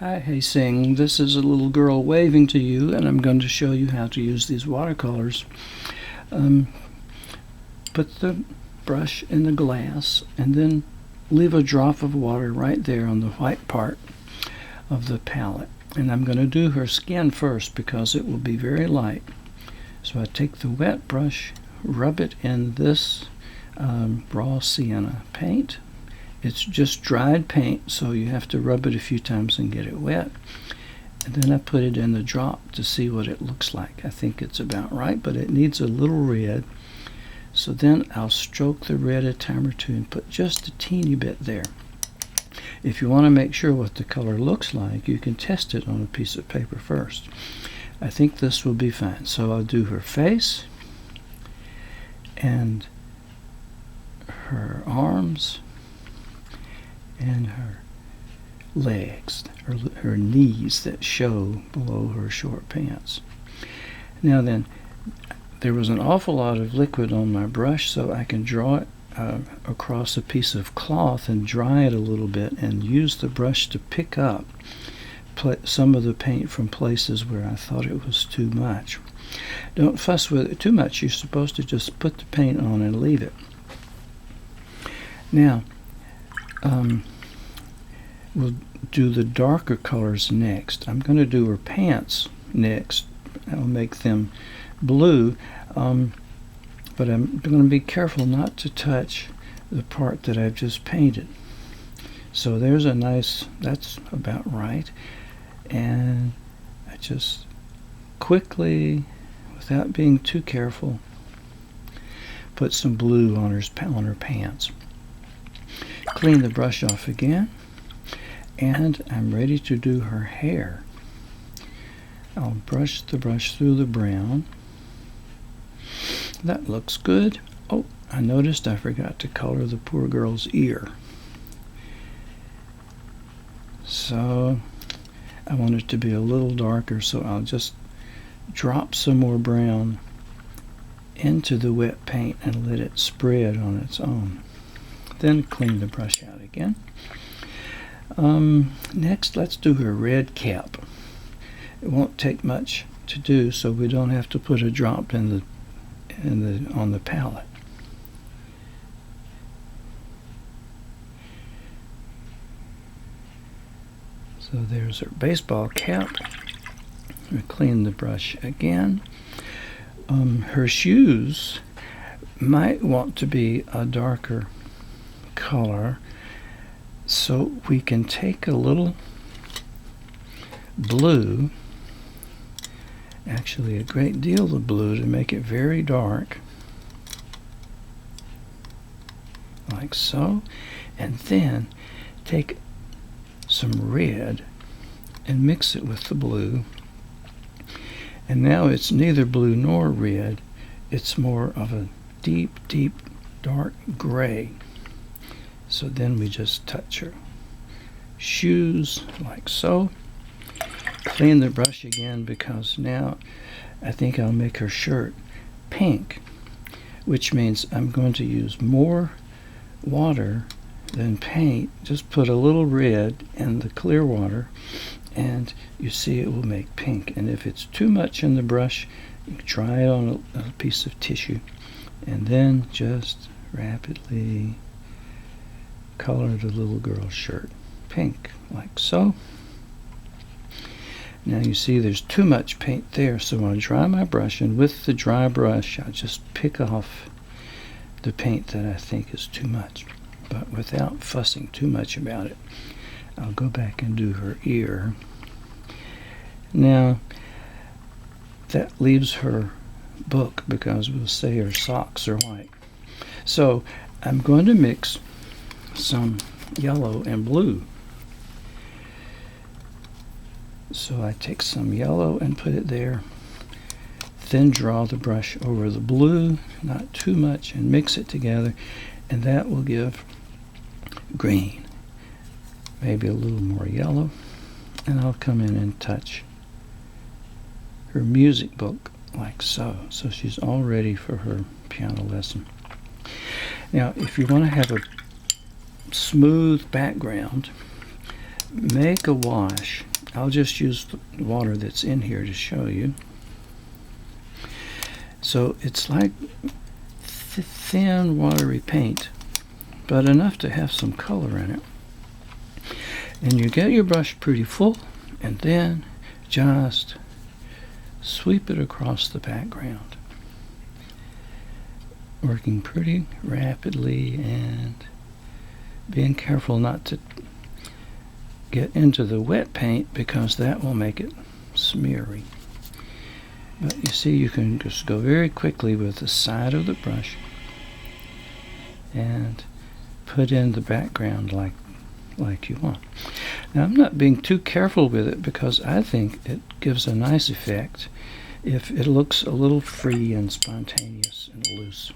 Hi, Hey Sing. This is a little girl waving to you, and I'm going to show you how to use these watercolors. Um, put the brush in the glass, and then leave a drop of water right there on the white part of the palette. And I'm going to do her skin first because it will be very light. So I take the wet brush, rub it in this raw sienna paint. It's just dried paint, so you have to rub it a few times and get it wet. And then I put it in the drop to see what it looks like. I think it's about right, but it needs a little red. So then I'll stroke the red a time or two and put just a teeny bit there. If you want to make sure what the color looks like, you can test it on a piece of paper first. I think this will be fine. So I'll do her face and her arms and her legs, her knees that show below her short pants. Now then, there was an awful lot of liquid on my brush, so I can draw it across a piece of cloth and dry it a little bit and use the brush to pick up some of the paint from places where I thought it was too much. Don't fuss with it too much. You're supposed to just put the paint on and leave it. Now, we'll do the darker colors next. I'm going to do her pants next. I'll make them blue, but I'm going to be careful not to touch the part that I've just painted. So there's a nice, that's about right. And I just quickly, without being too careful, put some blue on her pants. Clean the brush off again, and I'm ready to do her hair. I'll brush the brush through the brown. That looks good. Oh, I noticed I forgot to color the poor girl's ear. So I want it to be a little darker, so I'll just drop some more brown into the wet paint and let it spread on its own. Then clean the brush out again. Next, let's do her red cap. It won't take much to do, so we don't have to put a drop on the palette. So there's her baseball cap. We clean the brush again. Her shoes might want to be a darker color, so we can take a little blue, actually a great deal of blue, to make it very dark, like so, and then take some red and mix it with the blue, and now it's neither blue nor red, it's more of a deep dark gray. So then we just touch her shoes like so. Clean the brush again, because now I think I'll make her shirt pink, which means I'm going to use more water than paint. Just put a little red in the clear water, and you see it will make pink. And if it's too much in the brush, you can dry it on a piece of tissue, and then just rapidly color the little girl's shirt pink, like so. Now you see there's too much paint there, so I'll dry my brush, and with the dry brush I'll just pick off the paint that I think is too much, but without fussing too much about it. I'll go back and do her ear. Now that leaves her book, because we'll say her socks are white. So I'm going to mix some yellow and blue. So I take some yellow and put it there, then draw the brush over the blue, not too much, and mix it together, and that will give green, maybe a little more yellow, and I'll come in and touch her music book like so. So she's all ready for her piano lesson. Now if you want to have a smooth background, make a wash. I'll just use the water that's in here to show you. So it's like thin watery paint, but enough to have some color in it. And you get your brush pretty full, and then just sweep it across the background, working pretty rapidly and being careful not to get into the wet paint because that will make it smeary. But you see, you can just go very quickly with the side of the brush and put in the background like you want. Now, I'm not being too careful with it because I think it gives a nice effect if it looks a little free and spontaneous and loose.